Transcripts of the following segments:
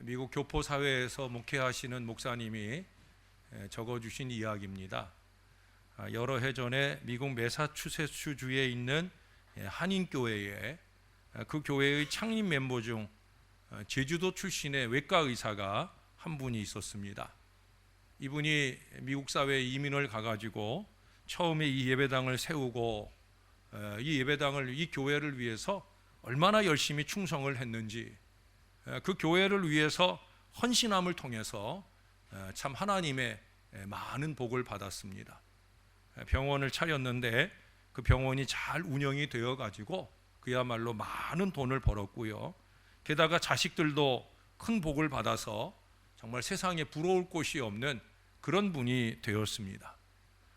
미국 교포 사회에서 목회하시는 목사님이 적어주신 이야기입니다. 여러 해 전에 미국 매사추세츠주에 있는 한인교회에 그 교회의 창립 멤버 중 제주도 출신의 외과 의사가 한 분이 있었습니다. 이분이 미국 사회에 이민을 가가지고 처음에 이 예배당을 세우고 이 예배당을, 이 교회를 위해서 얼마나 열심히 충성을 했는지, 그 교회를 위해서 헌신함을 통해서 참 하나님의 많은 복을 받았습니다. 병원을 차렸는데 그 병원이 잘 운영이 되어 가지고 그야말로 많은 돈을 벌었고요. 게다가 자식들도 큰 복을 받아서 정말 세상에 부러울 곳이 없는 그런 분이 되었습니다.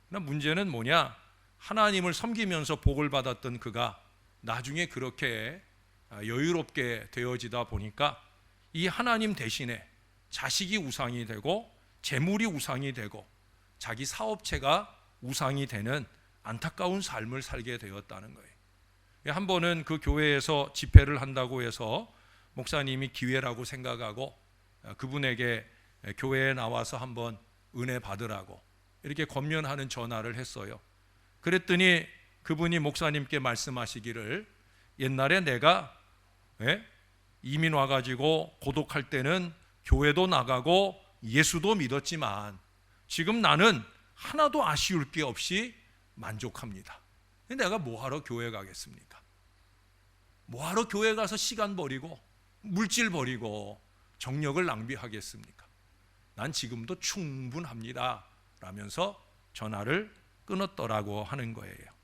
그러나 문제는 뭐냐? 하나님을 섬기면서 복을 받았던 그가 나중에 그렇게 여유롭게 되어지다 보니까 이 하나님 대신에 자식이 우상이 되고 재물이 우상이 되고 자기 사업체가 우상이 되는 안타까운 삶을 살게 되었다는 거예요. 한 번은 그 교회에서 집회를 한다고 해서 목사님이 기회라고 생각하고 그분에게 교회에 나와서 한번 은혜 받으라고 이렇게 권면하는 전화를 했어요. 그랬더니 그분이 목사님께 말씀하시기를, 옛날에 내가 이민 와가지고 고독할 때는 교회도 나가고 예수도 믿었지만 지금 나는 하나도 아쉬울 게 없이 만족합니다. 내가 뭐하러 교회 가겠습니까? 뭐하러 교회 가서 시간 버리고 물질 버리고 정력을 낭비하겠습니까? 난 지금도 충분합니다 라면서 전화를 끊었더라고 하는 거예요.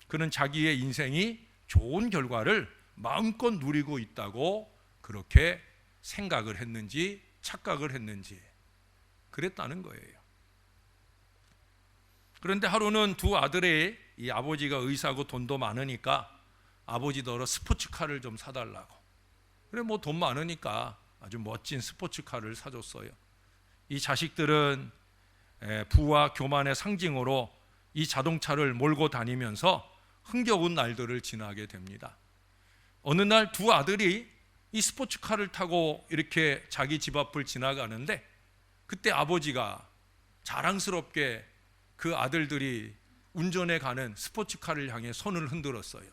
그는 자기의 인생이 좋은 결과를 마음껏 누리고 있다고 그렇게 생각을 했는지 착각을 했는지 그랬다는 거예요. 그런데 하루는 두 아들의 이 아버지가 의사고 돈도 많으니까 아버지더러 스포츠카를 좀 사달라고. 그래 뭐 돈 많으니까 아주 멋진 스포츠카를 사줬어요. 이 자식들은 부와 교만의 상징으로 이 자동차를 몰고 다니면서 흥겨운 날들을 지나게 됩니다. 어느 날 두 아들이 이 스포츠카를 타고 이렇게 자기 집 앞을 지나가는데 그때 아버지가 자랑스럽게 그 아들들이 운전해 가는 스포츠카를 향해 손을 흔들었어요.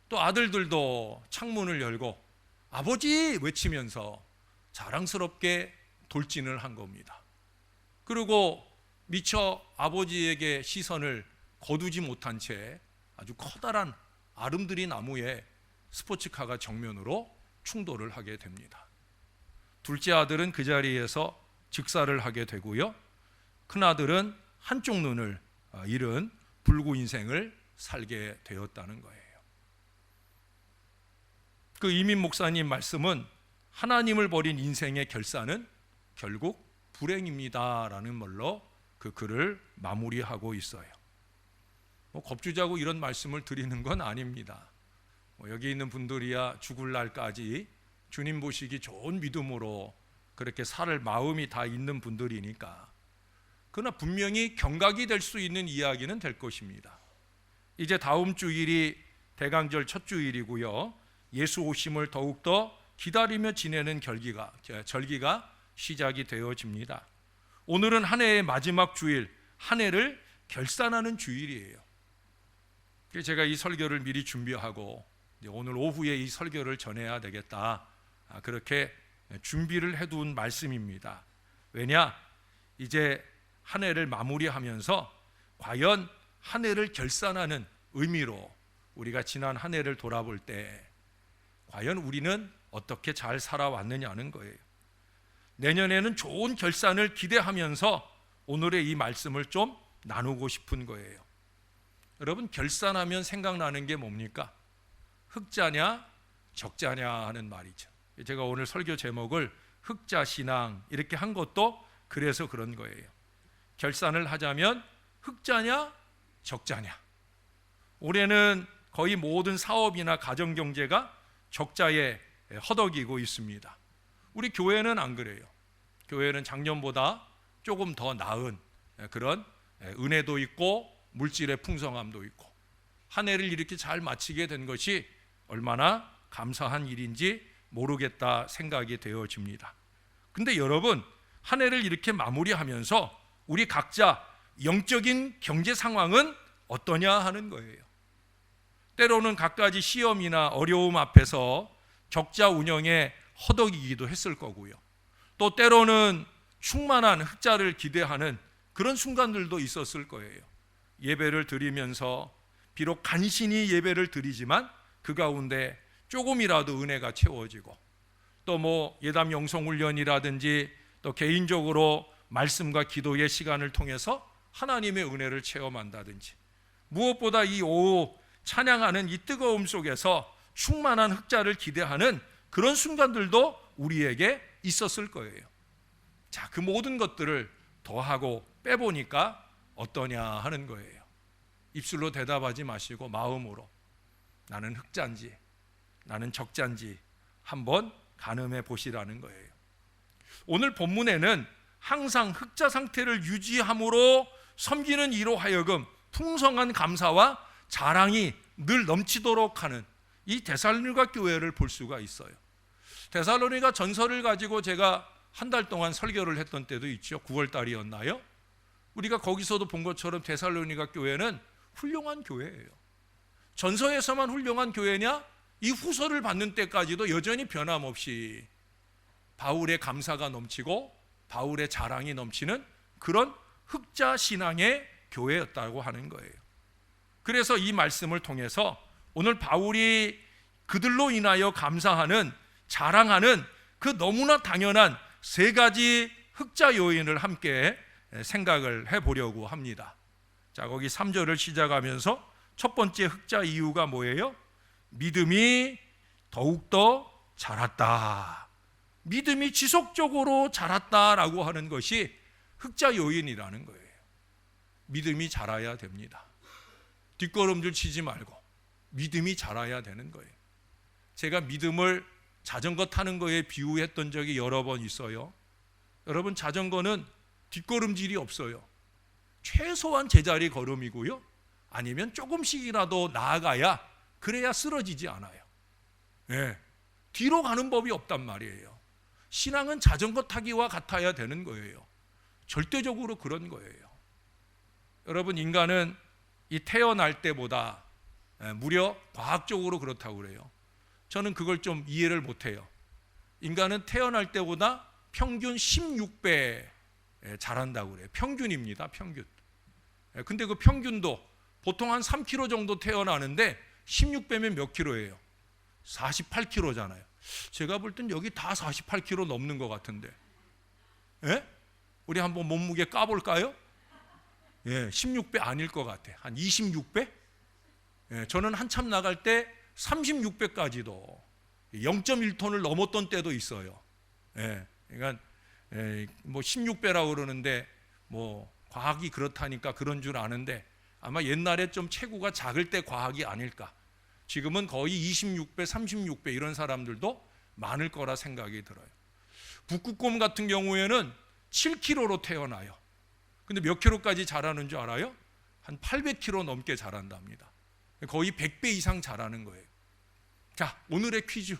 또 아들들도 창문을 열고 아버지 외치면서 자랑스럽게 돌진을 한 겁니다. 그리고 미처 아버지에게 시선을 거두지 못한 채 아주 커다란 아름드리 나무에 스포츠카가 정면으로 충돌을 하게 됩니다. 둘째 아들은 그 자리에서 즉사를 하게 되고요. 큰아들은 한쪽 눈을 잃은 불구 인생을 살게 되었다는 거예요. 그 이민 목사님 말씀은 하나님을 버린 인생의 결산은 결국 불행입니다라는 말로 그 글을 마무리하고 있어요. 겁주자고 이런 말씀을 드리는 건 아닙니다. 여기 있는 분들이야 죽을 날까지 주님 보시기 좋은 믿음으로 그렇게 살 마음이 다 있는 분들이니까. 그러나 분명히 경각이 될 수 있는 이야기는 될 것입니다. 이제 다음 주일이 대강절 첫 주일이고요. 예수 오심을 더욱더 기다리며 지내는 절기가 시작이 되어집니다. 오늘은 한 해의 마지막 주일, 한 해를 결산하는 주일이에요. 제가 이 설교를 미리 준비하고 오늘 오후에 이 설교를 전해야 되겠다, 그렇게 준비를 해둔 말씀입니다. 왜냐? 이제 한 해를 마무리하면서 과연 한 해를 결산하는 의미로 우리가 지난 한 해를 돌아볼 때 과연 우리는 어떻게 잘 살아왔느냐는 거예요. 내년에는 좋은 결산을 기대하면서 오늘의 이 말씀을 좀 나누고 싶은 거예요. 여러분, 결산하면 생각나는 게 뭡니까? 흑자냐 적자냐 하는 말이죠. 제가 오늘 설교 제목을 흑자신앙 이렇게 한 것도 그래서 그런 거예요. 결산을 하자면 흑자냐 적자냐. 올해는 거의 모든 사업이나 가정경제가 적자에 허덕이고 있습니다. 우리 교회는 안 그래요. 교회는 작년보다 조금 더 나은 그런 은혜도 있고 물질의 풍성함도 있고 한 해를 이렇게 잘 마치게 된 것이 얼마나 감사한 일인지 모르겠다 생각이 되어집니다. 근데 여러분, 한 해를 이렇게 마무리하면서 우리 각자 영적인 경제 상황은 어떠냐 하는 거예요. 때로는 갖가지 시험이나 어려움 앞에서 적자 운영에 허덕이기도 했을 거고요. 또 때로는 충만한 흑자를 기대하는 그런 순간들도 있었을 거예요. 예배를 드리면서 비록 간신히 예배를 드리지만 그 가운데 조금이라도 은혜가 채워지고, 또 예담 영성훈련이라든지 또 개인적으로 말씀과 기도의 시간을 통해서 하나님의 은혜를 체험한다든지, 무엇보다 이 오후 찬양하는 이 뜨거움 속에서 충만한 흑자를 기대하는 그런 순간들도 우리에게 있었을 거예요. 자, 그 모든 것들을 더하고 빼보니까 어떠냐 하는 거예요. 입술로 대답하지 마시고 마음으로 나는 흑자인지 나는 적자인지 한번 가늠해 보시라는 거예요. 오늘 본문에는 항상 흑자 상태를 유지함으로 섬기는 이로 하여금 풍성한 감사와 자랑이 늘 넘치도록 하는 이 데살로니가 교회를 볼 수가 있어요. 데살로니가 전서를 가지고 제가 한 달 동안 설교를 했던 때도 있죠. 9월 달이었나요? 우리가 거기서도 본 것처럼 데살로니가 교회는 훌륭한 교회예요. 전서에서만 훌륭한 교회냐? 이 후서를 받는 때까지도 여전히 변함없이 바울의 감사가 넘치고 바울의 자랑이 넘치는 그런 흑자 신앙의 교회였다고 하는 거예요. 그래서 이 말씀을 통해서 오늘 바울이 그들로 인하여 감사하는, 자랑하는 그 너무나 당연한 세 가지 흑자 요인을 함께 생각을 해보려고 합니다. 자, 거기 3절을 시작하면서 첫 번째 흑자 이유가 뭐예요? 믿음이 더욱더 자랐다. 믿음이 지속적으로 자랐다라고 하는 것이 흑자 요인이라는 거예요. 믿음이 자라야 됩니다. 뒷걸음질 치지 말고 믿음이 자라야 되는 거예요. 제가 믿음을 자전거 타는 거에 비유했던 적이 여러 번 있어요. 여러분, 자전거는 뒷걸음질이 없어요. 최소한 제자리 걸음이고요, 아니면 조금씩이라도 나아가야, 그래야 쓰러지지 않아요. 네. 뒤로 가는 법이 없단 말이에요. 신앙은 자전거 타기와 같아야 되는 거예요. 절대적으로 그런 거예요. 여러분, 인간은 이 태어날 때보다 무려 과학적으로 그렇다고 그래요. 저는 그걸 좀 이해를 못해요. 인간은 태어날 때보다 평균 16배 자란다고 그래요. 평균입니다, 평균. 근데 그 평균도 보통 한 3kg 정도 태어나는데 16배면 몇 킬로예요? 48kg잖아요. 제가 볼 땐 여기 다 48kg 넘는 것 같은데. 예? 우리 한번 몸무게 까볼까요? 예, 16배 아닐 것 같아. 한 26배? 예, 저는 한참 나갈 때 36배까지도 0.1톤을 넘었던 때도 있어요. 예, 그러니까 16배라고 그러는데 과학이 그렇다니까 그런 줄 아는데 아마 옛날에 좀 체구가 작을 때 과학이 아닐까. 지금은 거의 26배, 36배 이런 사람들도 많을 거라 생각이 들어요. 북극곰 같은 경우에는 7kg로 태어나요. 근데 몇 킬로까지 자라는 줄 알아요? 한 800kg 넘게 자란답니다. 거의 100배 이상 자라는 거예요. 자, 오늘의 퀴즈.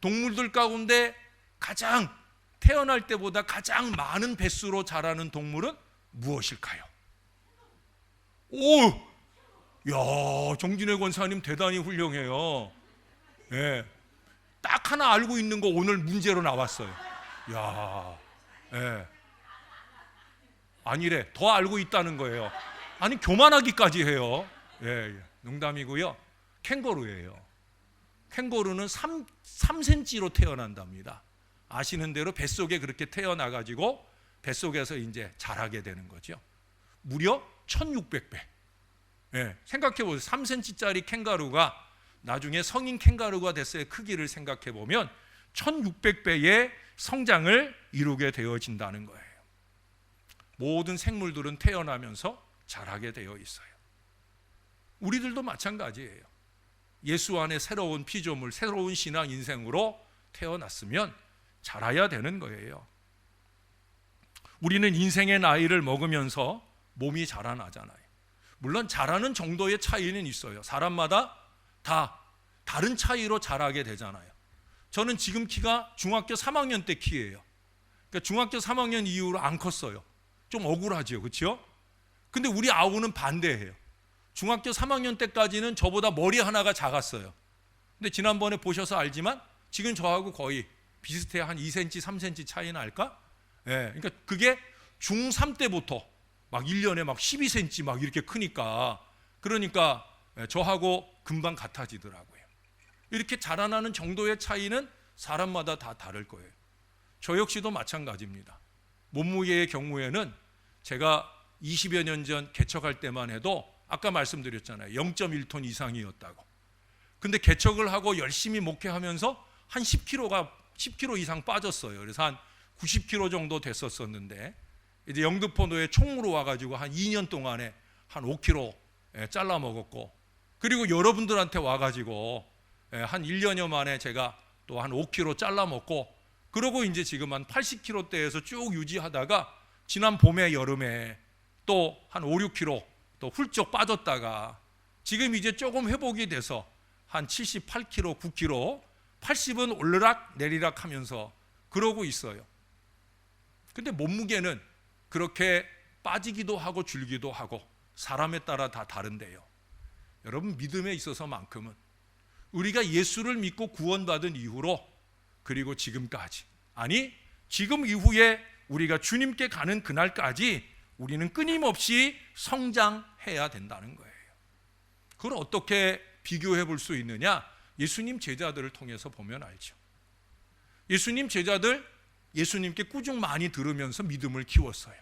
동물들 가운데 가장 태어날 때보다 가장 많은 뱃수로 자라는 동물은 무엇일까요? 오! 야, 정진회 권사님 대단히 훌륭해요. 예. 딱 하나 알고 있는 거 오늘 문제로 나왔어요. 야, 예. 아니래, 더 알고 있다는 거예요. 아니, 교만하기까지 해요. 예, 농담이고요. 캥거루예요. 캥거루는 3cm로 태어난답니다. 아시는 대로 뱃속에 그렇게 태어나가지고 뱃속에서 이제 자라게 되는 거죠. 무려 1600배. 예, 생각해보세요. 3cm짜리 캥거루가 나중에 성인 캥거루가 됐을 크기를 생각해보면 1600배의 성장을 이루게 되어진다는 거예요. 모든 생물들은 태어나면서 자라게 되어 있어요. 우리들도 마찬가지예요. 예수 안에 새로운 피조물, 새로운 신앙 인생으로 태어났으면 자라야 되는 거예요. 우리는 인생의 나이를 먹으면서 몸이 자라나잖아요. 물론 자라는 정도의 차이는 있어요. 사람마다 다 다른 차이로 자라게 되잖아요. 저는 지금 키가 중학교 3학년 때 키예요. 그러니까 중학교 3학년 이후로 안 컸어요. 좀 억울하죠, 그렇죠? 근데 우리 아우는 반대예요. 중학교 3학년 때까지는 저보다 머리 하나가 작았어요. 근데 지난번에 보셔서 알지만 지금 저하고 거의 비슷해요. 한 2cm, 3cm 차이 날까? 예, 그러니까 그게 중3 때부터 막 1년에 막 12cm 막 이렇게 크니까, 그러니까 저하고 금방 같아지더라고요. 이렇게 자라나는 정도의 차이는 사람마다 다 다를 거예요. 저 역시도 마찬가지입니다. 몸무게의 경우에는 제가 20여 년 전 개척할 때만 해도 아까 말씀드렸잖아요. 0.1톤 이상이었다고. 근데 개척을 하고 열심히 목회하면서 한 10kg 이상 빠졌어요. 그래서 한 90kg 정도 됐었는데, 이제 영등포노에 총으로 와가지고 한 2년 동안에 한 5kg 잘라 먹었고, 그리고 여러분들한테 와가지고 한 1년여 만에 제가 또 한 5kg 잘라 먹고, 그러고 이제 지금 한 80kg대에서 쭉 유지하다가 지난 봄에 여름에 또 한 5, 6kg 또 훌쩍 빠졌다가 지금 이제 조금 회복이 돼서 한 78kg, 9kg, 80은 올르락 내리락 하면서 그러고 있어요. 근데 몸무게는 그렇게 빠지기도 하고 줄기도 하고 사람에 따라 다 다른데요. 여러분, 믿음에 있어서만큼은 우리가 예수를 믿고 구원받은 이후로, 그리고 지금까지, 아니 지금 이후에 우리가 주님께 가는 그날까지 우리는 끊임없이 성장해야 된다는 거예요. 그걸 어떻게 비교해 볼 수 있느냐? 예수님 제자들을 통해서 보면 알죠. 예수님 제자들, 예수님께 꾸중 많이 들으면서 믿음을 키웠어요.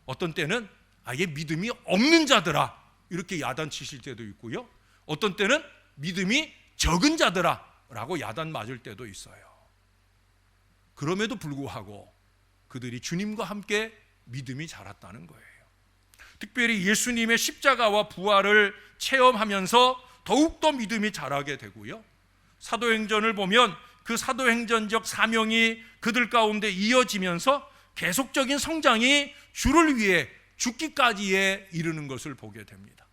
어떤 때는 아예 믿음이 없는 자들아 이렇게 야단치실 때도 있고요, 어떤 때는 믿음이 적은 자들아 라고 야단 맞을 때도 있어요. 그럼에도 불구하고 그들이 주님과 함께 믿음이 자랐다는 거예요. 특별히 예수님의 십자가와 부활을 체험하면서 더욱더 믿음이 자라게 되고요, 사도행전을 보면 그 사도행전적 사명이 그들 가운데 이어지면서 계속적인 성장이 주를 위해 죽기까지에 이르는 것을 보게 됩니다.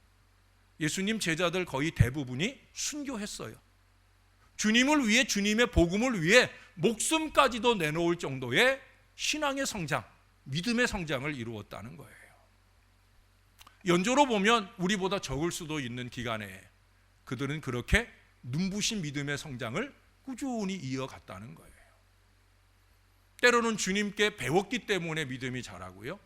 예수님 제자들 거의 대부분이 순교했어요. 주님을 위해, 주님의 복음을 위해 목숨까지도 내놓을 정도의 신앙의 성장, 믿음의 성장을 이루었다는 거예요. 연조로 보면 우리보다 적을 수도 있는 기간에 그들은 그렇게 눈부신 믿음의 성장을 꾸준히 이어갔다는 거예요. 때로는 주님께 배웠기 때문에 믿음이 자라고요,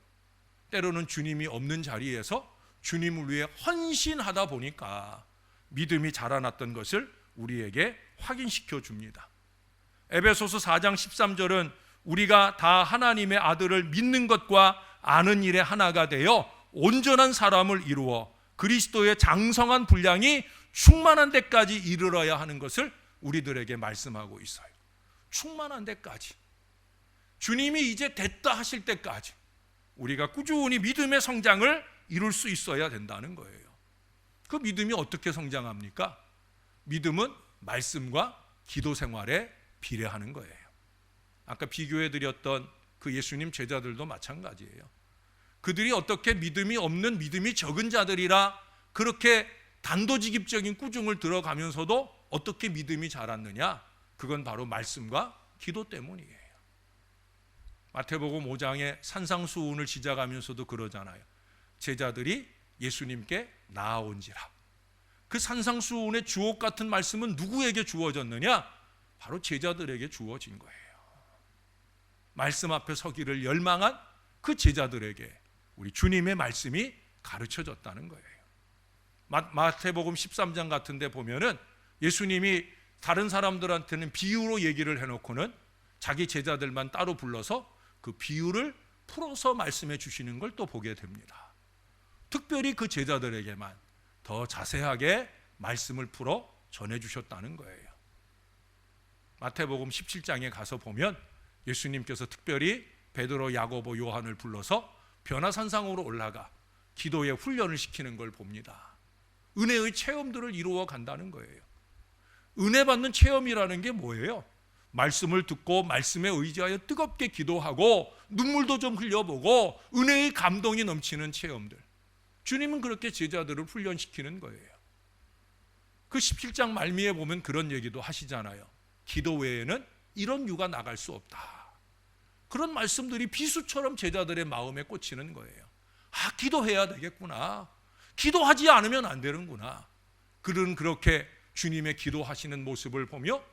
때로는 주님이 없는 자리에서 주님을 위해 헌신하다 보니까 믿음이 자라났던 것을 우리에게 확인시켜 줍니다. 에베소서 4장 13절은 우리가 다 하나님의 아들을 믿는 것과 아는 일에 하나가 되어 온전한 사람을 이루어 그리스도의 장성한 분량이 충만한 데까지 이르러야 하는 것을 우리들에게 말씀하고 있어요. 충만한 데까지, 주님이 이제 됐다 하실 때까지 우리가 꾸준히 믿음의 성장을 이룰 수 있어야 된다는 거예요. 그 믿음이 어떻게 성장합니까? 믿음은 말씀과 기도 생활에 비례하는 거예요. 아까 비교해 드렸던 그 예수님 제자들도 마찬가지예요. 그들이 어떻게 믿음이 없는, 믿음이 적은 자들이라 그렇게 단도직입적인 꾸중을 들어가면서도 어떻게 믿음이 자랐느냐? 그건 바로 말씀과 기도 때문이에요. 마태복음 5장에 산상수훈을 시작하면서도 그러잖아요. 제자들이 예수님께 나아온지라. 그 산상수훈의 주옥 같은 말씀은 누구에게 주어졌느냐? 바로 제자들에게 주어진 거예요. 말씀 앞에 서기를 열망한 그 제자들에게 우리 주님의 말씀이 가르쳐졌다는 거예요. 마태복음 13장 같은 데 보면은 예수님이 다른 사람들한테는 비유로 얘기를 해놓고는 자기 제자들만 따로 불러서 그 비유를 풀어서 말씀해 주시는 걸 또 보게 됩니다. 특별히 그 제자들에게만 더 자세하게 말씀을 풀어 전해 주셨다는 거예요. 마태복음 17장에 가서 보면 예수님께서 특별히 베드로, 야고보, 요한을 불러서 변화산상으로 올라가 기도의 훈련을 시키는 걸 봅니다. 은혜의 체험들을 이루어 간다는 거예요. 은혜 받는 체험이라는 게 뭐예요? 말씀을 듣고 말씀에 의지하여 뜨겁게 기도하고 눈물도 좀 흘려보고 은혜의 감동이 넘치는 체험들. 주님은 그렇게 제자들을 훈련시키는 거예요. 그 17장 말미에 보면 그런 얘기도 하시잖아요. 기도 외에는 이런 유가 나갈 수 없다. 그런 말씀들이 비수처럼 제자들의 마음에 꽂히는 거예요. 아, 기도해야 되겠구나. 기도하지 않으면 안 되는구나. 그들은 그렇게 주님의 기도하시는 모습을 보며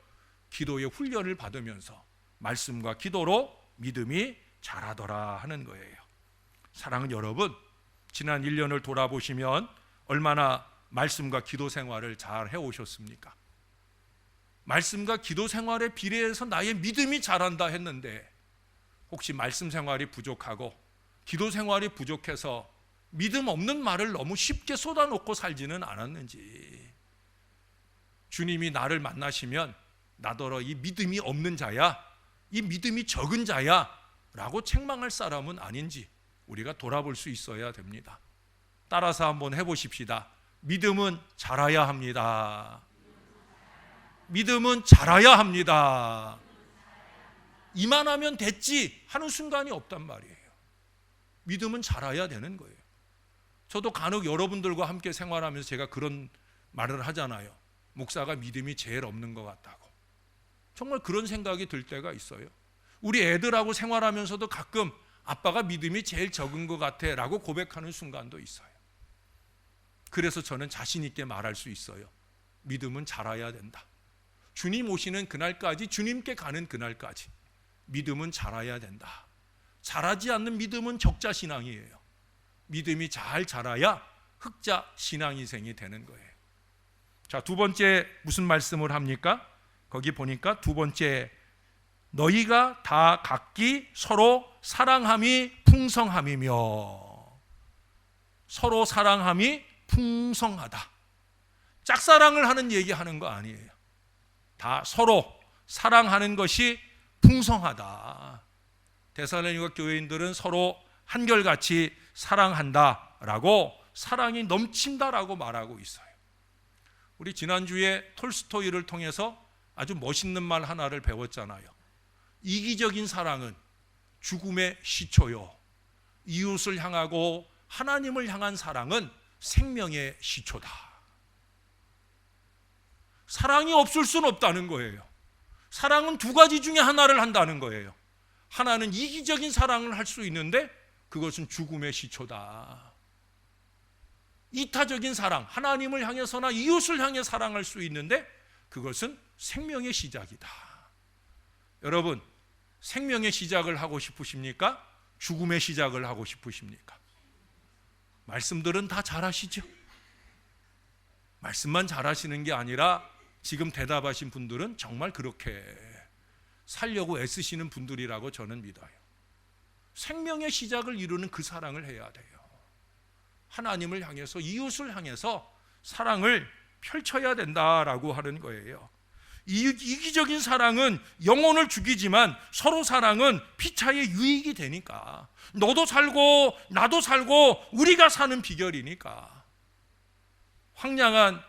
기도의 훈련을 받으면서 말씀과 기도로 믿음이 자라더라 하는 거예요. 사랑하는 여러분, 지난 1년을 돌아보시면 얼마나 말씀과 기도 생활을 잘 해오셨습니까? 말씀과 기도 생활에 비례해서 나의 믿음이 자란다 했는데 혹시 말씀 생활이 부족하고 기도 생활이 부족해서 믿음 없는 말을 너무 쉽게 쏟아놓고 살지는 않았는지, 주님이 나를 만나시면 나더러 이 믿음이 없는 자야, 이 믿음이 적은 자야 라고 책망할 사람은 아닌지 우리가 돌아볼 수 있어야 됩니다. 따라서 한번 해보십시다. 믿음은 자라야 합니다. 믿음은 자라야 합니다. 이만하면 됐지 하는 순간이 없단 말이에요. 믿음은 자라야 되는 거예요. 저도 간혹 여러분들과 함께 생활하면서 제가 그런 말을 하잖아요. 목사가 믿음이 제일 없는 것 같다고. 정말 그런 생각이 들 때가 있어요. 우리 애들하고 생활하면서도 가끔 아빠가 믿음이 제일 적은 것 같아 라고 고백하는 순간도 있어요. 그래서 저는 자신 있게 말할 수 있어요. 믿음은 자라야 된다. 주님 오시는 그날까지, 주님께 가는 그날까지 믿음은 자라야 된다. 자라지 않는 믿음은 적자신앙이에요. 믿음이 잘 자라야 흑자 신앙인생이 되는 거예요. 자, 두 번째 무슨 말씀을 합니까? 거기 보니까 두 번째, 너희가 다 각기 서로 사랑함이 풍성함이며. 서로 사랑함이 풍성하다. 짝사랑을 하는 얘기하는 거 아니에요. 다 서로 사랑하는 것이 풍성하다. 데살로니가 교회인들은 서로 한결같이 사랑한다라고, 사랑이 넘친다라고 말하고 있어요. 우리 지난주에 톨스토이를 통해서 아주 멋있는 말 하나를 배웠잖아요. 이기적인 사랑은 죽음의 시초요, 이웃을 향하고 하나님을 향한 사랑은 생명의 시초다. 사랑이 없을 수는 없다는 거예요. 사랑은 두 가지 중에 하나를 한다는 거예요. 하나는 이기적인 사랑을 할 수 있는데 그것은 죽음의 시초다. 이타적인 사랑, 하나님을 향해서나 이웃을 향해 사랑할 수 있는데 그것은 생명의 시작이다. 여러분, 생명의 시작을 하고 싶으십니까? 죽음의 시작을 하고 싶으십니까? 말씀들은 다 잘하시죠? 말씀만 잘하시는 게 아니라 지금 대답하신 분들은 정말 그렇게 살려고 애쓰시는 분들이라고 저는 믿어요. 생명의 시작을 이루는 그 사랑을 해야 돼요. 하나님을 향해서, 이웃을 향해서 사랑을 펼쳐야 된다라고 하는 거예요. 이기적인 사랑은 영혼을 죽이지만 서로 사랑은 피차의 유익이 되니까, 너도 살고 나도 살고 우리가 사는 비결이니까. 황량한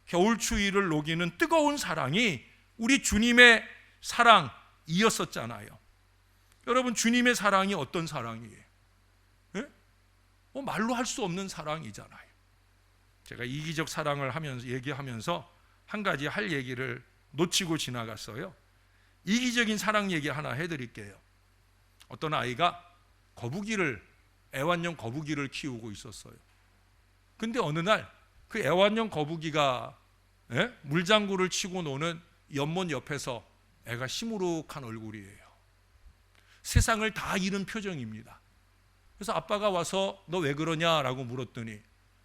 겨울 추위를 녹이는 뜨거운 사랑이 우리 주님의 사랑이었었잖아요. 여러분, 주님의 사랑이 어떤 사랑이에요? 말로 할 수 없는 사랑이잖아요. 제가 이기적 사랑을 얘기하면서 한 가지 할 얘기를 놓치고 지나갔어요. 이기적인 사랑 얘기 하나 해드릴게요. 어떤 아이가 애완용 거북이를 키우고 있었어요. 근데 어느 날 그 애완용 거북이가 물장구를 치고 노는 연못 옆에서 애가 시무룩한 얼굴이에요. 세상을 다 잃은 표정입니다. 그래서 아빠가 와서 너 왜 그러냐라고 물었더니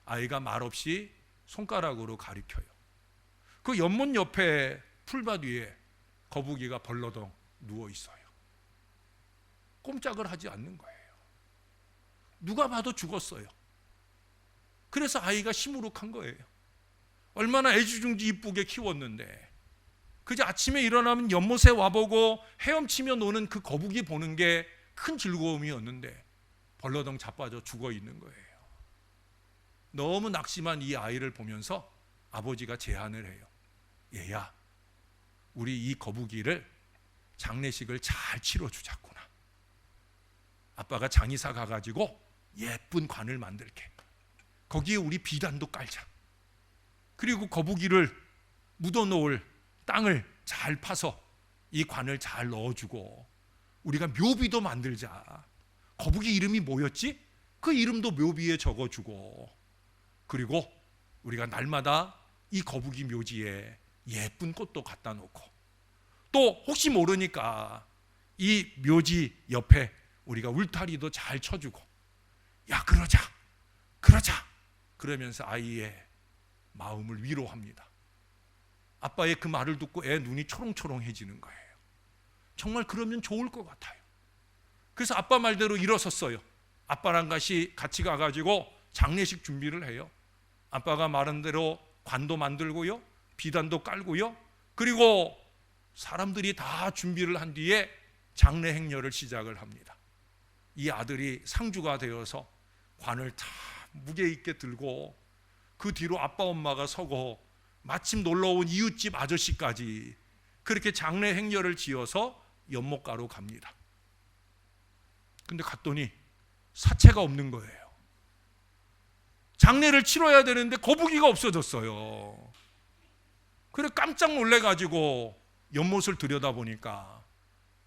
아이가 말없이 손가락으로 가리켜요. 그 연못 옆에 풀밭 위에 거북이가 벌러덩 누워 있어요. 꼼짝을 하지 않는 거예요. 누가 봐도 죽었어요. 그래서 아이가 시무룩한 거예요. 얼마나 애지중지 이쁘게 키웠는데 그저 아침에 일어나면 연못에 와보고 헤엄치며 노는 그 거북이 보는 게 큰 즐거움이었는데 벌러덩 자빠져 죽어 있는 거예요. 너무 낙심한 이 아이를 보면서 아버지가 제안을 해요. 얘야, 우리 이 거북이를 장례식을 잘 치러주자꾸나. 아빠가 장의사 가가지고 예쁜 관을 만들게. 거기에 우리 비단도 깔자. 그리고 거북이를 묻어놓을 땅을 잘 파서 이 관을 잘 넣어주고, 우리가 묘비도 만들자. 거북이 이름이 뭐였지? 그 이름도 묘비에 적어주고, 그리고 우리가 날마다 이 거북이 묘지에 예쁜 꽃도 갖다 놓고, 또 혹시 모르니까 이 묘지 옆에 우리가 울타리도 잘 쳐주고, 야 그러자 그러면서 아이의 마음을 위로합니다. 아빠의 그 말을 듣고 애 눈이 초롱초롱해지는 거예요. 정말 그러면 좋을 것 같아요. 그래서 아빠 말대로 일어섰어요. 아빠랑 같이 가가지고 장례식 준비를 해요. 아빠가 말한 대로 관도 만들고요, 비단도 깔고요, 그리고 사람들이 다 준비를 한 뒤에 장례 행렬을 시작을 합니다. 이 아들이 상주가 되어서 관을 다 무게 있게 들고, 그 뒤로 아빠 엄마가 서고, 마침 놀러온 이웃집 아저씨까지 그렇게 장례 행렬을 지어서 연못가로 갑니다. 근데 갔더니 사체가 없는 거예요. 장례를 치러야 되는데 거북이가 없어졌어요. 그래 깜짝 놀래가지고 연못을 들여다보니까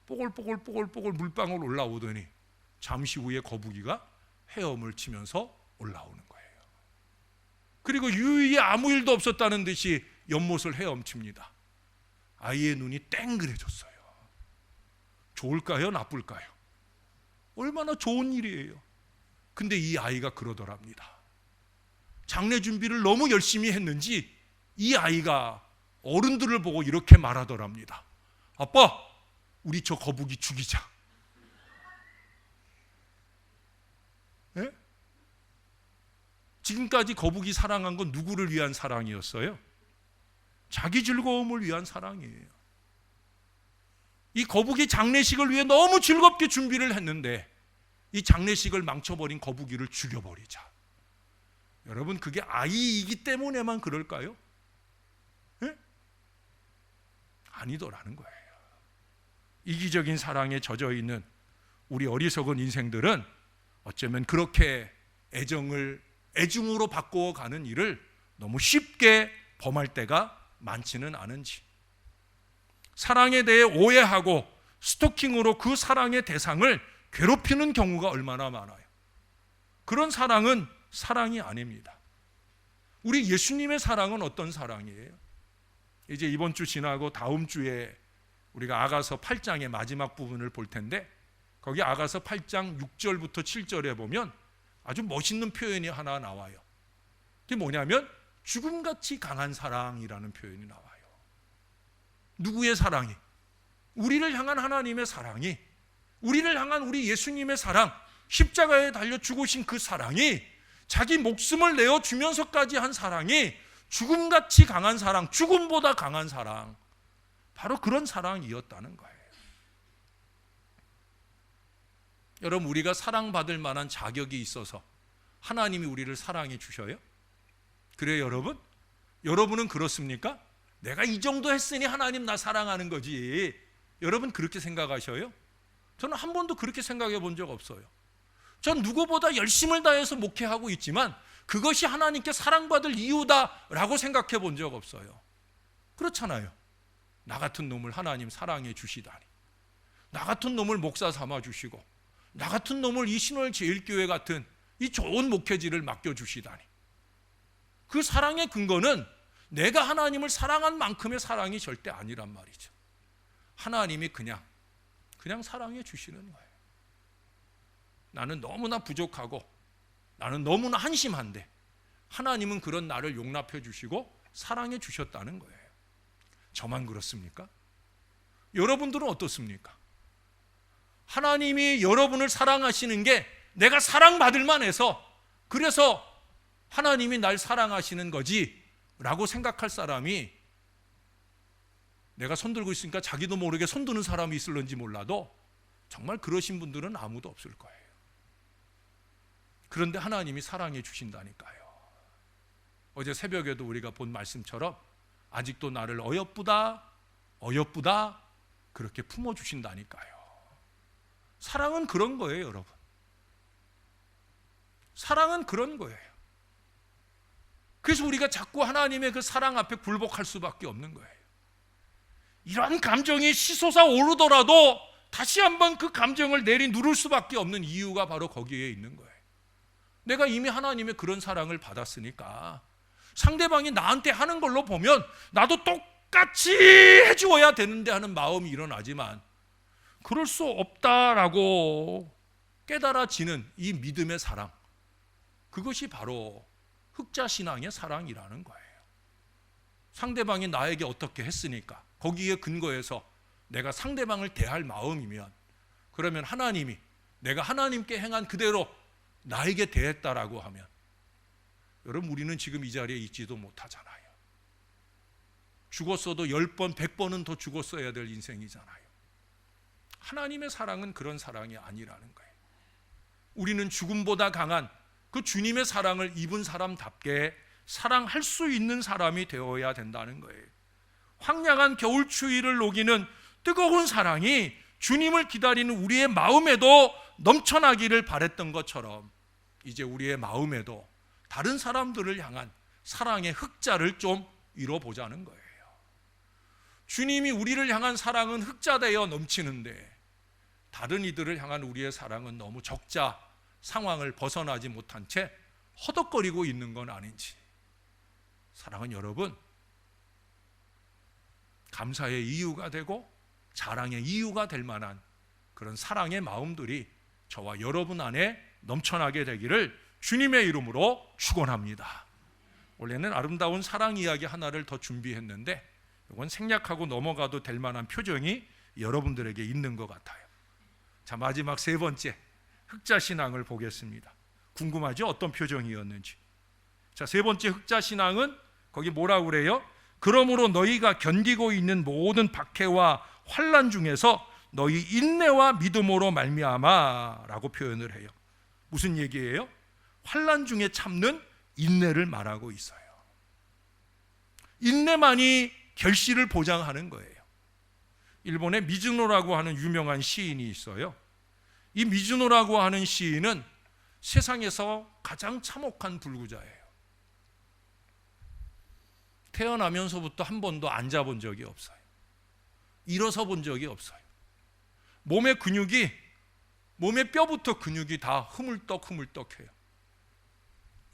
뽀글뽀글 물방울 올라오더니 잠시 후에 거북이가 헤엄을 치면서 올라오는 거예요. 그리고 유유히 아무 일도 없었다는 듯이 연못을 헤엄칩니다. 아이의 눈이 땡그레졌어요. 좋을까요? 나쁠까요? 얼마나 좋은 일이에요. 근데 이 아이가 그러더랍니다. 장례 준비를 너무 열심히 했는지 이 아이가 어른들을 보고 이렇게 말하더랍니다. 아빠, 우리 저 거북이 죽이자. 예? 지금까지 거북이 사랑한 건 누구를 위한 사랑이었어요? 자기 즐거움을 위한 사랑이에요. 이 거북이 장례식을 위해 너무 즐겁게 준비를 했는데 이 장례식을 망쳐버린 거북이를 죽여버리자. 여러분, 그게 아이이기 때문에만 그럴까요? 예? 아니더라는 거예요. 이기적인 사랑에 젖어 있는 우리 어리석은 인생들은 어쩌면 그렇게 애중으로 바꿔가는 일을 너무 쉽게 범할 때가 많지는 않은지, 사랑에 대해 오해하고 스토킹으로 그 사랑의 대상을 괴롭히는 경우가 얼마나 많아요. 그런 사랑은 사랑이 아닙니다. 우리 예수님의 사랑은 어떤 사랑이에요? 이제 이번 주 지나고 다음 주에 우리가 아가서 8장의 마지막 부분을 볼 텐데, 거기 아가서 8장 6절부터 7절에 보면 아주 멋있는 표현이 하나 나와요. 그게 뭐냐면 죽음같이 강한 사랑이라는 표현이 나와요. 누구의 사랑이? 우리를 향한 하나님의 사랑이, 우리를 향한 우리 예수님의 사랑, 십자가에 달려 죽으신 그 사랑이, 자기 목숨을 내어주면서까지 한 사랑이 죽음같이 강한 사랑, 죽음보다 강한 사랑, 바로 그런 사랑이었다는 거예요. 여러분, 우리가 사랑받을 만한 자격이 있어서 하나님이 우리를 사랑해 주셔요? 그래요, 여러분? 여러분은 그렇습니까? 내가 이 정도 했으니 하나님 나 사랑하는 거지. 여러분 그렇게 생각하셔요? 저는 한 번도 그렇게 생각해 본 적 없어요. 전 누구보다 열심을 다해서 목회하고 있지만 그것이 하나님께 사랑받을 이유다라고 생각해 본 적 없어요. 그렇잖아요. 나 같은 놈을 하나님 사랑해 주시다니, 나 같은 놈을 목사 삼아 주시고, 나 같은 놈을 이 신월 제일교회 같은 이 좋은 목회지를 맡겨주시다니, 그 사랑의 근거는 내가 하나님을 사랑한 만큼의 사랑이 절대 아니란 말이죠. 하나님이 그냥 사랑해 주시는 거예요. 나는 너무나 부족하고 나는 너무나 한심한데 하나님은 그런 나를 용납해 주시고 사랑해 주셨다는 거예요. 저만 그렇습니까? 여러분들은 어떻습니까? 하나님이 여러분을 사랑하시는 게 내가 사랑받을 만해서, 그래서 하나님이 날 사랑하시는 거지 라고 생각할 사람이, 내가 손들고 있으니까 자기도 모르게 손드는 사람이 있을런지 몰라도 정말 그러신 분들은 아무도 없을 거예요. 그런데 하나님이 사랑해 주신다니까요. 어제 새벽에도 우리가 본 말씀처럼 아직도 나를 어여쁘다 그렇게 품어주신다니까요. 사랑은 그런 거예요, 여러분. 사랑은 그런 거예요. 그래서 우리가 자꾸 하나님의 그 사랑 앞에 굴복할 수밖에 없는 거예요. 이러한 감정이 치솟아 오르더라도 다시 한번 그 감정을 누를 수밖에 없는 이유가 바로 거기에 있는 거예요. 내가 이미 하나님의 그런 사랑을 받았으니까 상대방이 나한테 하는 걸로 보면 나도 똑같이 해주어야 되는데 하는 마음이 일어나지만 그럴 수 없다라고 깨달아지는 이 믿음의 사랑, 그것이 바로 흑자신앙의 사랑이라는 거예요. 상대방이 나에게 어떻게 했으니까 거기에 근거해서 내가 상대방을 대할 마음이면, 그러면 하나님이 내가 하나님께 행한 그대로 나에게 대했다라고 하면, 여러분 우리는 지금 이 자리에 있지도 못하잖아요. 죽었어도 10번 100번은 더 죽었어야 될 인생이잖아요. 하나님의 사랑은 그런 사랑이 아니라는 거예요. 우리는 죽음보다 강한 그 주님의 사랑을 입은 사람답게 사랑할 수 있는 사람이 되어야 된다는 거예요. 황량한 겨울 추위를 녹이는 뜨거운 사랑이 주님을 기다리는 우리의 마음에도 넘쳐나기를 바랬던 것처럼 이제 우리의 마음에도 다른 사람들을 향한 사랑의 흑자를 좀 이뤄보자는 거예요. 주님이 우리를 향한 사랑은 흑자되어 넘치는데 다른 이들을 향한 우리의 사랑은 너무 적자 상황을 벗어나지 못한 채 허덕거리고 있는 건 아닌지. 사랑은 여러분 감사의 이유가 되고 자랑의 이유가 될 만한 그런 사랑의 마음들이 저와 여러분 안에 넘쳐나게 되기를 주님의 이름으로 축원합니다. 원래는 아름다운 사랑 이야기 하나를 더 준비했는데 이건 생략하고 넘어가도 될 만한 표정이 여러분들에게 있는 것 같아요. 자, 마지막 세 번째 흑자신앙을 보겠습니다. 궁금하죠? 어떤 표정이었는지. 자, 세 번째 흑자신앙은 거기 뭐라고 그래요? 그러므로 너희가 견디고 있는 모든 박해와 환난 중에서 너희 인내와 믿음으로 말미암아 라고 표현을 해요. 무슨 얘기예요? 환난 중에 참는 인내를 말하고 있어요. 인내만이 결실을 보장하는 거예요. 일본에 미즈노라고 하는 유명한 시인이 있어요. 이 미즈노라고 하는 시인은 세상에서 가장 참혹한 불구자예요. 태어나면서부터 한 번도 앉아본 적이 없어요. 일어서 본 적이 없어요. 몸의 뼈부터 근육이 다 흐물떡흐물떡해요.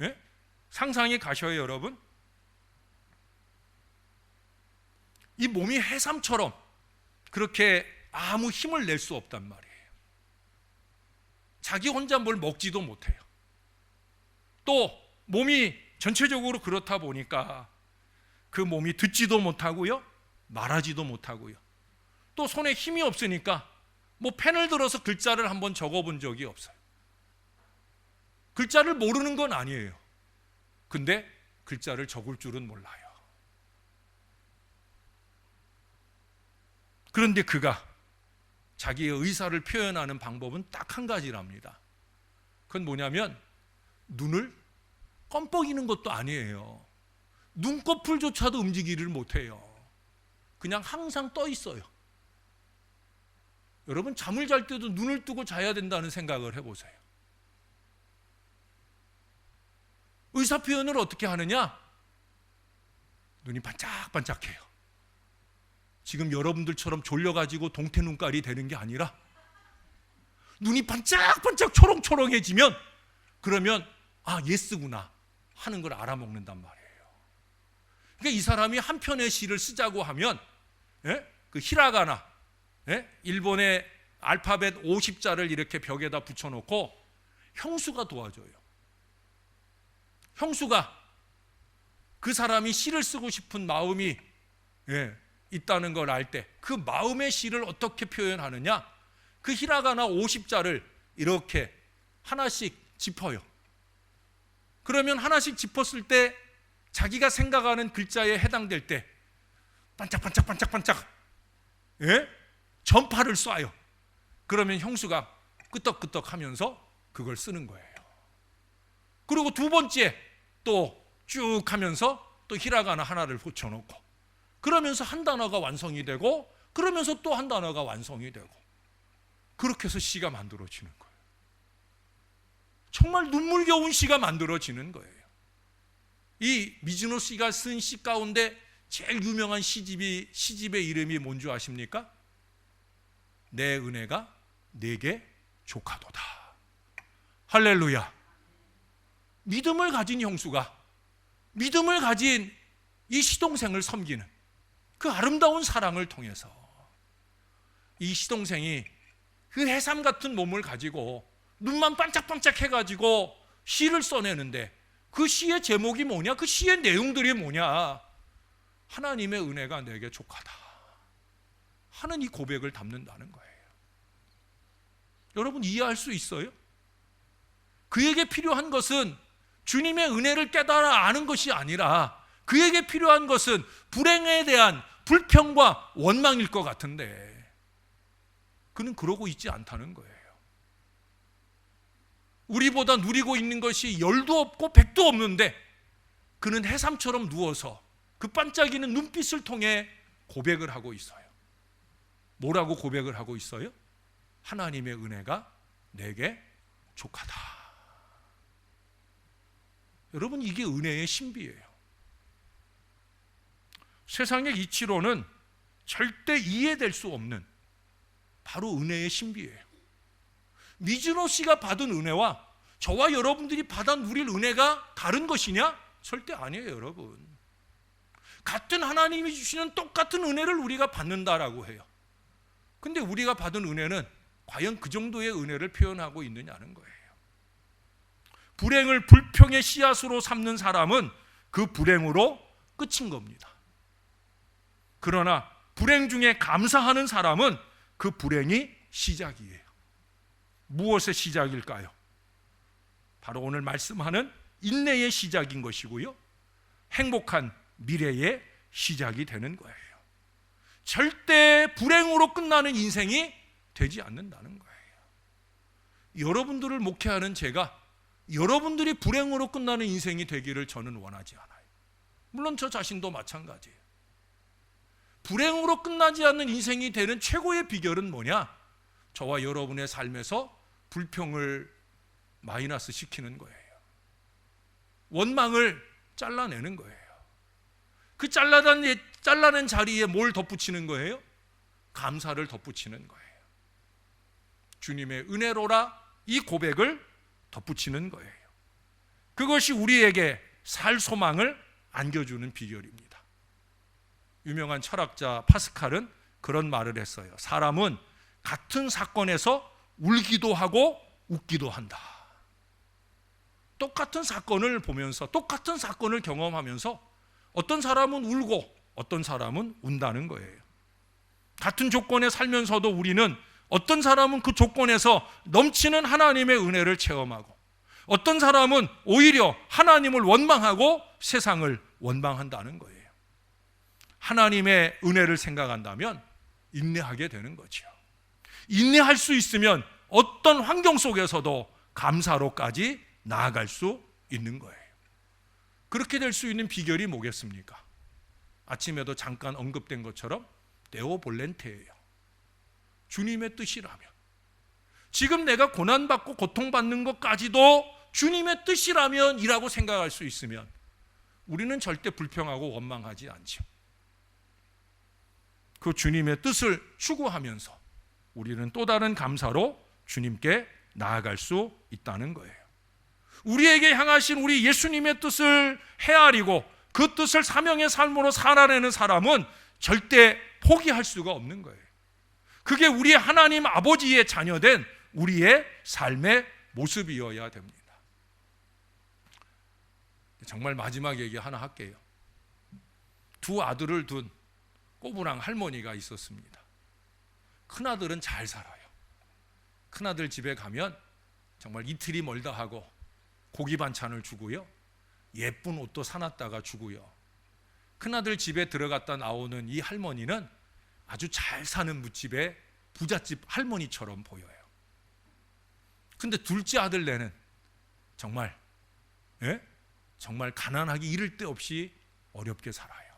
예? 상상이 가셔요, 여러분? 이 몸이 해삼처럼 그렇게 아무 힘을 낼 수 없단 말이에요. 자기 혼자 뭘 먹지도 못해요. 또 몸이 전체적으로 그렇다 보니까 그 몸이 듣지도 못하고요, 말하지도 못하고요. 또 손에 힘이 없으니까 뭐 펜을 들어서 글자를 한번 적어본 적이 없어요. 글자를 모르는 건 아니에요. 근데 글자를 적을 줄은 몰라요. 그런데 그가 자기의 의사를 표현하는 방법은 딱 한 가지랍니다. 그건 뭐냐면 눈을 껌뻑이는 것도 아니에요. 눈꺼풀조차도 움직이를 못해요. 그냥 항상 떠 있어요. 여러분 잠을 잘 때도 눈을 뜨고 자야 된다는 생각을 해보세요. 의사 표현을 어떻게 하느냐? 눈이 반짝반짝해요. 지금 여러분들처럼 졸려가지고 동태 눈깔이 되는 게 아니라 눈이 반짝반짝 초롱초롱해지면 그러면 아 예스구나 하는 걸 알아먹는단 말이에요. 그러니까 이 사람이 한 편의 시를 쓰자고 하면 그 히라가나 일본의 알파벳 50자를 이렇게 벽에다 붙여놓고 형수가 도와줘요. 형수가 그 사람이 시를 쓰고 싶은 마음이 있다는 걸 알 때 그 마음의 시를 어떻게 표현하느냐, 그 히라가나 50자를 이렇게 하나씩 짚어요. 그러면 하나씩 짚었을 때 자기가 생각하는 글자에 해당될 때 반짝반짝반짝반짝 전파를 쏴요. 그러면 형수가 끄떡끄떡 하면서 그걸 쓰는 거예요. 그리고 두 번째 또 쭉 하면서 또 히라가나 하나를 붙여놓고 그러면서 한 단어가 완성이 되고 그러면서 또 한 단어가 완성이 되고 그렇게 해서 시가 만들어지는 거예요. 정말 눈물겨운 시가 만들어지는 거예요. 이 미즈노 씨가 쓴 시 가운데 제일 유명한 시집의 이름이 뭔지 아십니까? 내 은혜가 내게 족하도다. 할렐루야. 믿음을 가진 형수가 믿음을 가진 이 시동생을 섬기는 그 아름다운 사랑을 통해서 이 시동생이 그 해삼 같은 몸을 가지고 눈만 반짝반짝 해가지고 시를 써내는데 그 시의 제목이 뭐냐? 그 시의 내용들이 뭐냐? 하나님의 은혜가 내게 족하다 하는 이 고백을 담는다는 거예요. 여러분 이해할 수 있어요? 그에게 필요한 것은 주님의 은혜를 깨달아 아는 것이 아니라 그에게 필요한 것은 불행에 대한 불평과 원망일 것 같은데 그는 그러고 있지 않다는 거예요. 우리보다 누리고 있는 것이 열도 없고 백도 없는데 그는 해삼처럼 누워서 그 반짝이는 눈빛을 통해 고백을 하고 있어요. 뭐라고 고백을 하고 있어요? 하나님의 은혜가 내게 족하다. 여러분 이게 은혜의 신비예요. 세상의 이치로는 절대 이해될 수 없는 바로 은혜의 신비예요. 미즈노 씨가 받은 은혜와 저와 여러분들이 받아 누릴 은혜가 다른 것이냐? 절대 아니에요, 여러분. 같은 하나님이 주시는 똑같은 은혜를 우리가 받는다라고 해요. 근데 우리가 받은 은혜는 과연 그 정도의 은혜를 표현하고 있느냐는 거예요. 불행을 불평의 씨앗으로 삼는 사람은 그 불행으로 끝인 겁니다. 그러나 불행 중에 감사하는 사람은 그 불행이 시작이에요. 무엇의 시작일까요? 바로 오늘 말씀하는 인내의 시작인 것이고요. 행복한 미래의 시작이 되는 거예요. 절대 불행으로 끝나는 인생이 되지 않는다는 거예요. 여러분들을 목회하는 제가 여러분들이 불행으로 끝나는 인생이 되기를 저는 원하지 않아요. 물론 저 자신도 마찬가지예요. 불행으로 끝나지 않는 인생이 되는 최고의 비결은 뭐냐? 저와 여러분의 삶에서 불평을 마이너스 시키는 거예요. 원망을 잘라내는 거예요. 그 잘라낸 자리에 뭘 덧붙이는 거예요? 감사를 덧붙이는 거예요. 주님의 은혜로라 이 고백을 덧붙이는 거예요. 그것이 우리에게 살 소망을 안겨주는 비결입니다. 유명한 철학자 파스칼은 그런 말을 했어요. 사람은 같은 사건에서 울기도 하고 웃기도 한다. 똑같은 사건을 보면서 똑같은 사건을 경험하면서 어떤 사람은 울고 어떤 사람은 운다는 거예요. 같은 조건에 살면서도 우리는 어떤 사람은 그 조건에서 넘치는 하나님의 은혜를 체험하고 어떤 사람은 오히려 하나님을 원망하고 세상을 원망한다는 거예요. 하나님의 은혜를 생각한다면 인내하게 되는 거죠. 인내할 수 있으면 어떤 환경 속에서도 감사로까지 나아갈 수 있는 거예요. 그렇게 될 수 있는 비결이 뭐겠습니까? 아침에도 잠깐 언급된 것처럼 데오 볼렌테예요. 주님의 뜻이라면, 지금 내가 고난받고 고통받는 것까지도 주님의 뜻이라면 이라고 생각할 수 있으면 우리는 절대 불평하고 원망하지 않죠. 그 주님의 뜻을 추구하면서 우리는 또 다른 감사로 주님께 나아갈 수 있다는 거예요. 우리에게 향하신 우리 예수님의 뜻을 헤아리고 그 뜻을 사명의 삶으로 살아내는 사람은 절대 포기할 수가 없는 거예요. 그게 우리 하나님 아버지의 자녀된 우리의 삶의 모습이어야 됩니다. 정말 마지막 얘기 하나 할게요. 두 아들을 둔 꼬부랑 할머니가 있었습니다. 큰아들은 잘 살아요. 큰아들 집에 가면 정말 이틀이 멀다 하고 고기 반찬을 주고요, 예쁜 옷도 사놨다가 주고요. 큰아들 집에 들어갔다 나오는 이 할머니는 아주 잘 사는 무집의 부잣집 할머니처럼 보여요. 근데 둘째 아들네는 정말 정말 가난하기 이를 데 없이 어렵게 살아요.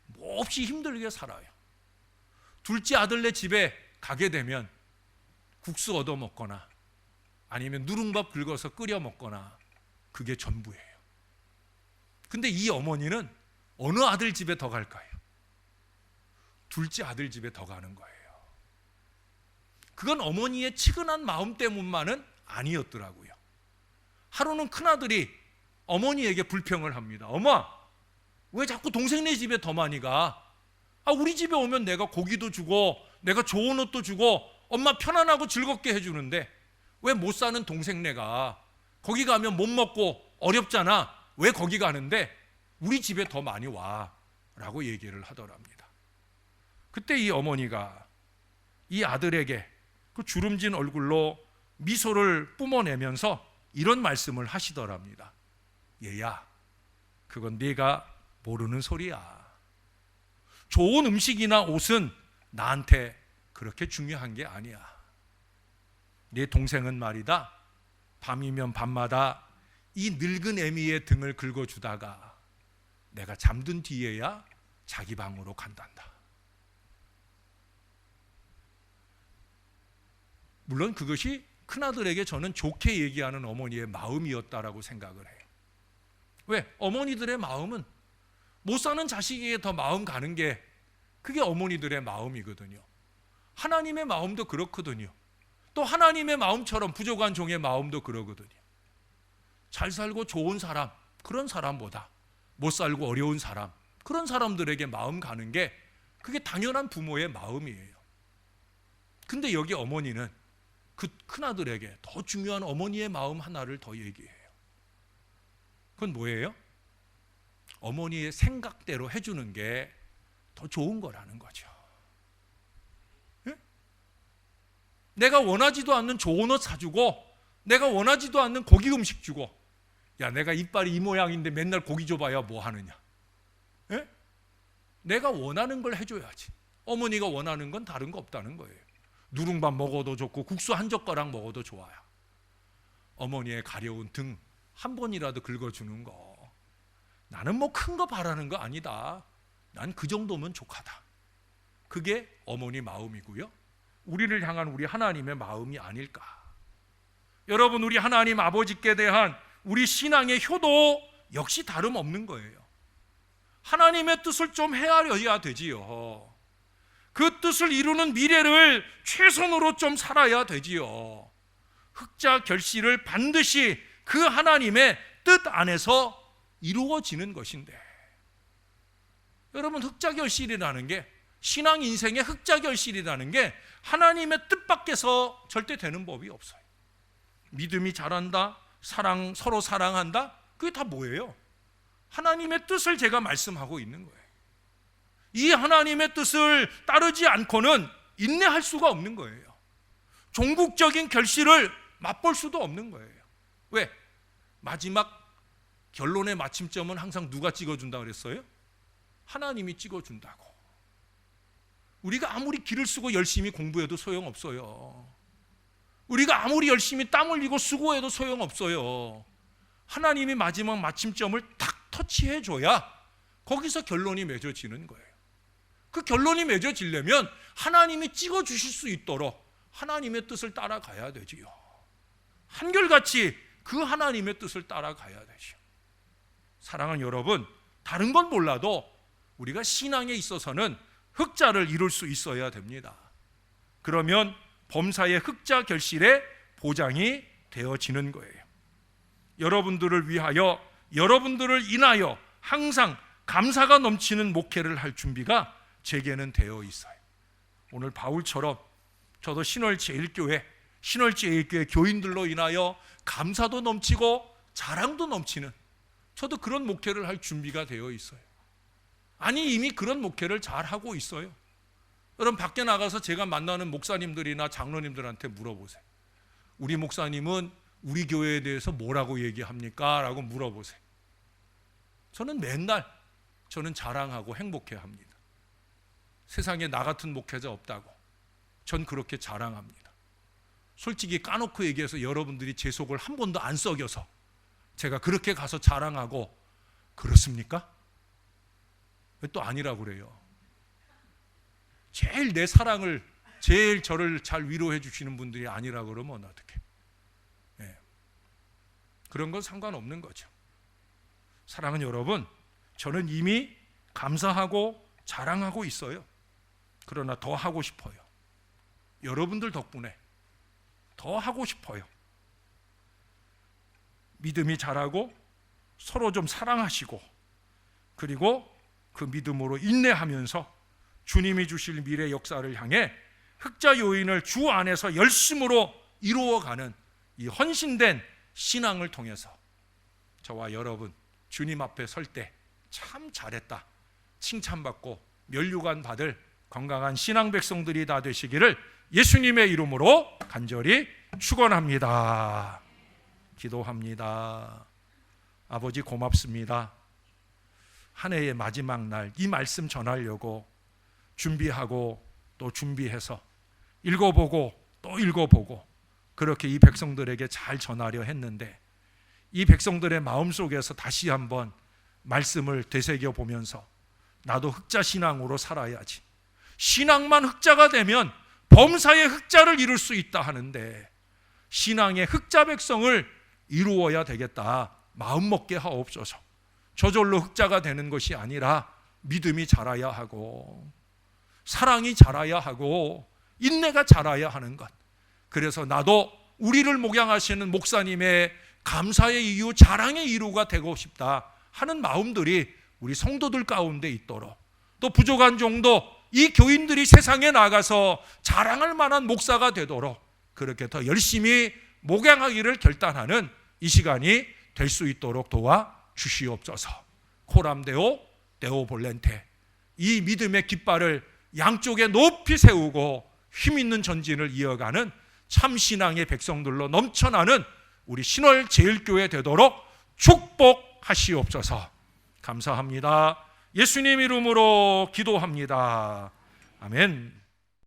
몹시 힘들게 살아요. 둘째 아들네 집에 가게 되면 국수 얻어 먹거나 아니면 누룽밥 긁어서 끓여 먹거나 그게 전부예요. 근데 이 어머니는 어느 아들 집에 더 갈까요? 둘째 아들 집에 더 가는 거예요. 그건 어머니의 치근한 마음 때문만은 아니었더라고요. 하루는 큰아들이 어머니에게 불평을 합니다. 엄마, 왜 자꾸 동생네 집에 더 많이 가? 우리 집에 오면 내가 고기도 주고 내가 좋은 옷도 주고 엄마 편안하고 즐겁게 해주는데 왜 못 사는 동생네가 거기 가면 못 먹고 어렵잖아. 왜 거기 가는데 우리 집에 더 많이 와? 라고 얘기를 하더랍니다. 그때 이 어머니가 이 아들에게 그 주름진 얼굴로 미소를 뿜어내면서 이런 말씀을 하시더랍니다. 얘야, 그건 네가 모르는 소리야. 좋은 음식이나 옷은 나한테 그렇게 중요한 게 아니야. 네 동생은 말이다, 밤이면 밤마다 이 늙은 애미의 등을 긁어주다가 내가 잠든 뒤에야 자기 방으로 간단다. 물론 그것이 큰아들에게 저는 좋게 얘기하는 어머니의 마음이었다라고 생각을 해요. 왜? 어머니들의 마음은 못 사는 자식에게 더 마음 가는 게 그게 어머니들의 마음이거든요. 하나님의 마음도 그렇거든요. 또 하나님의 마음처럼 부족한 종의 마음도 그러거든요. 잘 살고 좋은 사람, 그런 사람보다 못 살고 어려운 사람, 그런 사람들에게 마음 가는 게 그게 당연한 부모의 마음이에요. 근데 여기 어머니는 그 큰아들에게 더 중요한 어머니의 마음 하나를 더 얘기해요. 그건 뭐예요? 어머니의 생각대로 해주는 게 더 좋은 거라는 거죠. 예? 내가 원하지도 않는 좋은 옷 사주고 내가 원하지도 않는 고기 음식 주고, 야, 내가 이빨이 이 모양인데 맨날 고기 줘봐야 뭐 하느냐. 예? 내가 원하는 걸 해줘야지. 어머니가 원하는 건 다른 거 없다는 거예요. 누룽밥 먹어도 좋고 국수 한 젓가락 먹어도 좋아요. 어머니의 가려운 등 한 번이라도 긁어주는 거, 나는 뭐 큰 거 바라는 거 아니다. 난 그 정도면 족하다. 그게 어머니 마음이고요, 우리를 향한 우리 하나님의 마음이 아닐까. 여러분, 우리 하나님 아버지께 대한 우리 신앙의 효도 역시 다름없는 거예요. 하나님의 뜻을 좀 헤아려야 되지요. 그 뜻을 이루는 미래를 최선으로 좀 살아야 되지요. 흑자 결실을 반드시 그 하나님의 뜻 안에서 이루어지는 것인데, 여러분, 흑자 결실이라는 게, 신앙 인생의 흑자 결실이라는 게 하나님의 뜻 밖에서 절대 되는 법이 없어요. 믿음이 자란다, 서로 사랑한다, 그게 다 뭐예요? 하나님의 뜻을 제가 말씀하고 있는 거예요. 이 하나님의 뜻을 따르지 않고는 인내할 수가 없는 거예요. 종국적인 결실을 맛볼 수도 없는 거예요. 왜? 마지막 결론의 마침점은 항상 누가 찍어준다 그랬어요? 하나님이 찍어준다고. 우리가 아무리 기를 쓰고 열심히 공부해도 소용없어요. 우리가 아무리 열심히 땀 흘리고 수고해도 소용없어요. 하나님이 마지막 마침점을 탁 터치해줘야 거기서 결론이 맺어지는 거예요. 그 결론이 맺어지려면 하나님이 찍어주실 수 있도록 하나님의 뜻을 따라가야 되지요. 한결같이 그 하나님의 뜻을 따라가야 되죠. 사랑하는 여러분, 다른 건 몰라도 우리가 신앙에 있어서는 흑자를 이룰 수 있어야 됩니다. 그러면 범사의 흑자 결실의 보장이 되어지는 거예요. 여러분들을 위하여, 여러분들을 인하여 항상 감사가 넘치는 목회를 할 준비가 제게는 되어 있어요. 오늘 바울처럼 저도 신월제일교회 교인들로 인하여 감사도 넘치고 자랑도 넘치는, 저도 그런 목회를 할 준비가 되어 있어요. 아니, 이미 그런 목회를 잘 하고 있어요. 여러분, 밖에 나가서 제가 만나는 목사님들이나 장로님들한테 물어보세요. 우리 목사님은 우리 교회에 대해서 뭐라고 얘기합니까? 라고 물어보세요. 저는 맨날 자랑하고 행복해합니다. 세상에 나 같은 목회자 없다고 전 그렇게 자랑합니다. 솔직히 까놓고 얘기해서 여러분들이 제 속을 한 번도 안 썩여서 제가 그렇게 가서 자랑하고 그렇습니까? 왜 또 아니라고 그래요? 제일 내 사랑을, 제일 저를 잘 위로해 주시는 분들이 아니라고 그러면 어떡해? 네. 그런 건 상관없는 거죠. 사랑하는 여러분, 저는 이미 감사하고 자랑하고 있어요. 그러나 더 하고 싶어요. 여러분들 덕분에 더 하고 싶어요. 믿음이 자라고 서로 좀 사랑하시고, 그리고 그 믿음으로 인내하면서 주님이 주실 미래 역사를 향해 흑자 요인을 주 안에서 열심으로 이루어가는 이 헌신된 신앙을 통해서 저와 여러분 주님 앞에 설 때 참 잘했다 칭찬받고 면류관 받을 건강한 신앙 백성들이 다 되시기를 예수님의 이름으로 간절히 축원합니다. 기도합니다. 아버지 고맙습니다. 한 해의 마지막 날 이 말씀 전하려고 준비하고 또 준비해서 읽어보고 또 읽어보고 그렇게 이 백성들에게 잘 전하려 했는데, 이 백성들의 마음속에서 다시 한번 말씀을 되새겨 보면서 나도 흑자 신앙으로 살아야지, 신앙만 흑자가 되면 범사의 흑자를 이룰 수 있다 하는데 신앙의 흑자 백성을 이루어야 되겠다 마음 먹게 하옵소서. 저절로 흑자가 되는 것이 아니라 믿음이 자라야 하고 사랑이 자라야 하고 인내가 자라야 하는 것, 그래서 나도 우리를 목양하시는 목사님의 감사의 이유, 자랑의 이유가 되고 싶다 하는 마음들이 우리 성도들 가운데 있도록, 또 부족한 정도 이 교인들이 세상에 나가서 자랑할 만한 목사가 되도록 그렇게 더 열심히 목양하기를 결단하는 이 시간이 될 수 있도록 도와 주시옵소서. 코람데오 데오 볼렌테, 이 믿음의 깃발을 양쪽에 높이 세우고 힘있는 전진을 이어가는 참신앙의 백성들로 넘쳐나는 우리 신월 제일교회 되도록 축복하시옵소서. 감사합니다. 예수님 이름으로 기도합니다. 아멘.